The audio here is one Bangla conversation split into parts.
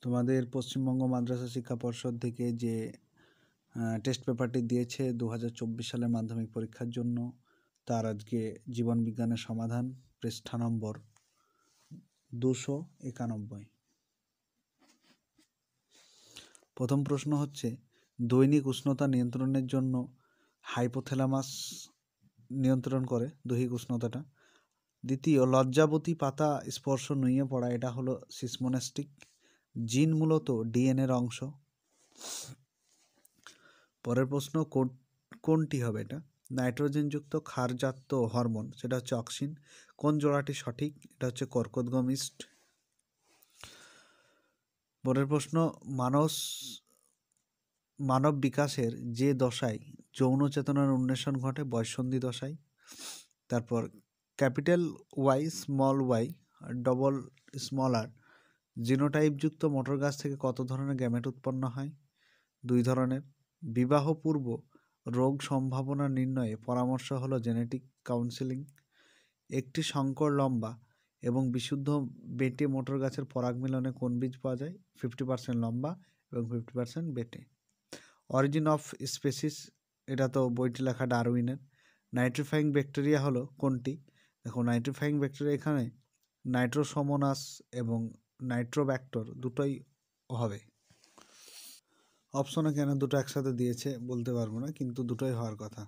তোমাদের পশ্চিমবঙ্গ মাদ্রাসা শিক্ষা পর্ষদ থেকে যে টেস্ট পেপারটি দিয়েছে 2024 সালের মাধ্যমিক পরীক্ষার জন্য, তার আজকে জীবন বিজ্ঞানের সমাধান, পৃষ্ঠা নম্বর 291। প্রথম প্রশ্ন হচ্ছে, দৈনিক উষ্ণতা নিয়ন্ত্রণের জন্য হাইপোথ্যালামাস নিয়ন্ত্রণ করে দৈহিক উষ্ণতাটা। দ্বিতীয়, লজ্জাবতী পাতা স্পর্শ নুয়ে পড়া, এটা হলো সিসমোনাস্টিক জিন, মূলত ডিএনএর অংশ। পরের প্রশ্ন, কোনটি হবে এটা? নাইট্রোজেনযুক্ত ক্ষারজাত হরমোন, সেটা হচ্ছে অক্সিন। কোন জোড়াটি সঠিক? এটা হচ্ছে কর্কটগম ইস্ট। পরের প্রশ্ন, মানব বিকাশের যে দশায় যৌন চেতনার উন্মেষণ ঘটে, বয়ঃসন্ধি দশায়। তারপর capital Y small Y double small R জিনোটাইপযুক্ত মটর গাছ থেকে কত ধরনের গ্যামেট উৎপন্ন হয়? 2 ধরনের। বিবাহ পূর্ব রোগ সম্ভাবনা নির্ণয়ে পরামর্শ হলো জেনেটিক কাউন্সেলিং। একটি সংকর লম্বা এবং বিশুদ্ধ বেটে মটর গাছের পরাগ মিলনে কোন বীজ পাওয়া যায়? 50% লম্বা এবং 50% বেটে। অরিজিন অফ স্পেসিস, এটা তো বইটি লেখা ডারউইনের। নাইট্রিফাইং ব্যাকটেরিয়া হলো কোনটি? দেখো, নাইট্রিফাইং ব্যাকটেরিয়া এখানে নাইট্রোসোমোনাস এবং নাইট্রোব্যাক্টর দুটোই হবে। অপশনে কেন দুটো একসাথে দিয়েছে বলতে পারবো না, কিন্তু দুটোই হওয়ার কথা।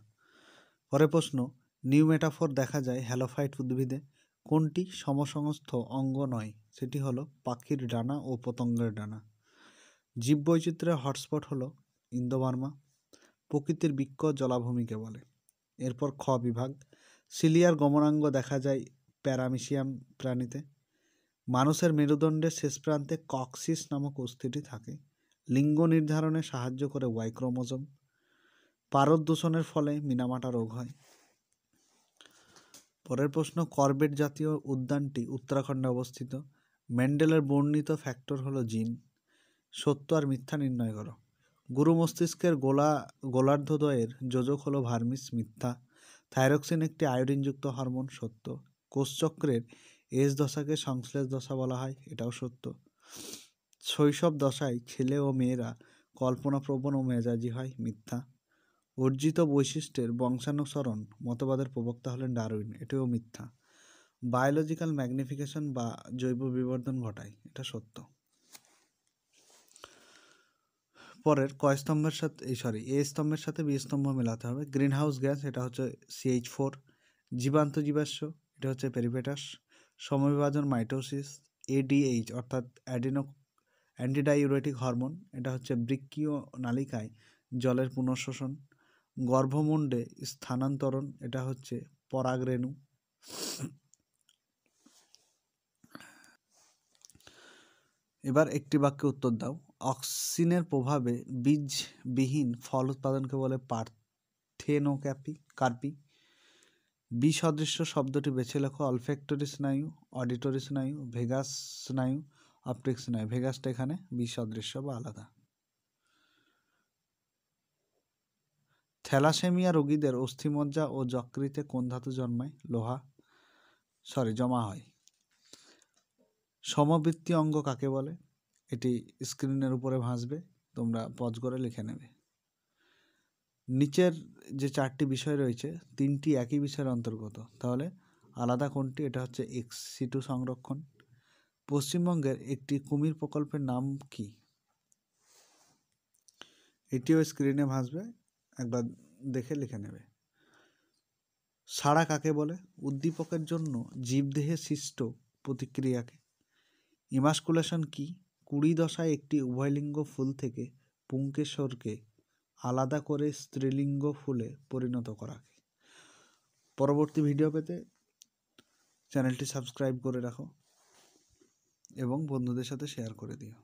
পরের প্রশ্ন, নিউ মেটাফোর দেখা যায় হ্যালোফাইট উদ্ভিদে, কোনটি সমসংস্থ অঙ্গ নয়? সেটি হলো পাখির ডানা ও পতঙ্গের ডানা। জীববৈচিত্র্যের হটস্পট হলো ইন্দোবার্মা। প্রকৃতির বৃক্ষ জলাভূমিকে বলে। এরপর খ বিভাগ, সিলিয়ার গমনাঙ্গ দেখা যায় প্যারামিশিয়াম প্রাণীতে। মানুষের মেরুদণ্ডের শেষ প্রান্তে কক্সিস নামক অস্থিটি থাকে। লিঙ্গ নির্ধারণে সাহায্য করে ওয়াই ক্রোমোজোম। পারদ দূষণের ফলে মিনামাটা রোগ হয়। পরের প্রশ্ন, করবেট জাতীয় উদ্যানটি উত্তরাখণ্ডে অবস্থিত। মেন্ডেলের বর্ণিত ফ্যাক্টর হলো জিন। সত্য আর মিথ্যা নির্ণয় করো। গুরু মস্তিষ্কের গোলার্ধদ্বয়ের যোজক হলো ভার্মিস, মিথ্যা। থাইরক্সিন একটি আয়োডিনযুক্ত হরমোন, সত্য। কোষচক্রের এস দশাকে সংশ্লেষ দশা বলা হয়, এটাও সত্য। শৈশব দশায় ছেলে ও মেয়েরা কল্পনাপ্রবণ ও মেজাজি হয়, মিথ্যা। অর্জিত বৈশিষ্ট্যের বংশানুসরণ মতবাদের প্রবক্তা হলেন ডারউইন, এটাও মিথ্যা। বায়োলজিক্যাল ম্যাগনিফিকেশন বা জৈব বিবর্ধন ঘটায়, এটা সত্য। পরের কয় স্তম্ভের সাথে এ স্তম্ভের সাথে বি স্তম্ভ মেলাতে হবে। গ্রিন হাউস গ্যাস, এটা হচ্ছে CH4। জীবান্ত জীবাশ্ম, এটা হচ্ছে পেরিপেটাস। সমবিভাজন মাইটোসিস। ADH অর্থাৎ অ্যান্টিডাইউরেটিক হরমোন, এটা হচ্ছে বৃক্কীয় নালিকায় জলের পুনঃশোষণ। গর্ভমুণ্ডে স্থানান্তরণ, এটা হচ্ছে পরাগরেণু। এবার একটি বাক্যে উত্তর দাও। অক্সিনের প্রভাবে বীজবিহীন ফল উৎপাদনকে বলে পার্থেনোকার্পি। বিসদৃশ্য শব্দটি বেছে লেখো। অলফ্যাক্টরি স্নায়ু, অডিটরি স্নায়ু, ভেগাস স্নায়ু, অপটিক স্নায়ু। ভেগাসটা এখানে বিসদৃশ্য বা আলাদা। থ্যালাসেমিয়া রোগীদের অস্থিমজ্জা ও যকৃতে কোন ধাতু জমা হয়? সমবৃত্তি অঙ্গ কাকে বলে? এটি স্ক্রিনের উপরে ভাসবে, তোমরা পজ করে লিখে নেবে। নিচের যে 4টি বিষয় রয়েছে 3টি একই বিষয়ের অন্তর্গত, তাহলে আলাদা কোনটি? এটা হচ্ছে ex-situ সংরক্ষণ। পশ্চিমবঙ্গের একটি কুমির প্রকল্পের নাম কি? এটিও স্ক্রিনে ভাসবে, একবার দেখে লিখে নেবে। সাড়া কাকে বলে? উদ্দীপকের জন্য জীবদেহে সৃষ্ট প্রতিক্রিয়াকে। ইমাস্কুলেশন কি? 20 দশায় একটি উভয়লিঙ্গ ফুল থেকে পুংকেশরকে আলাদা করে স্ত্রীলিঙ্গ ফুলে পরিণত করাকে। পরবর্তী ভিডিও পেতে চ্যানেলটি সাবস্ক্রাইব করে রাখো এবং বন্ধুদের সাথে শেয়ার করে দিও।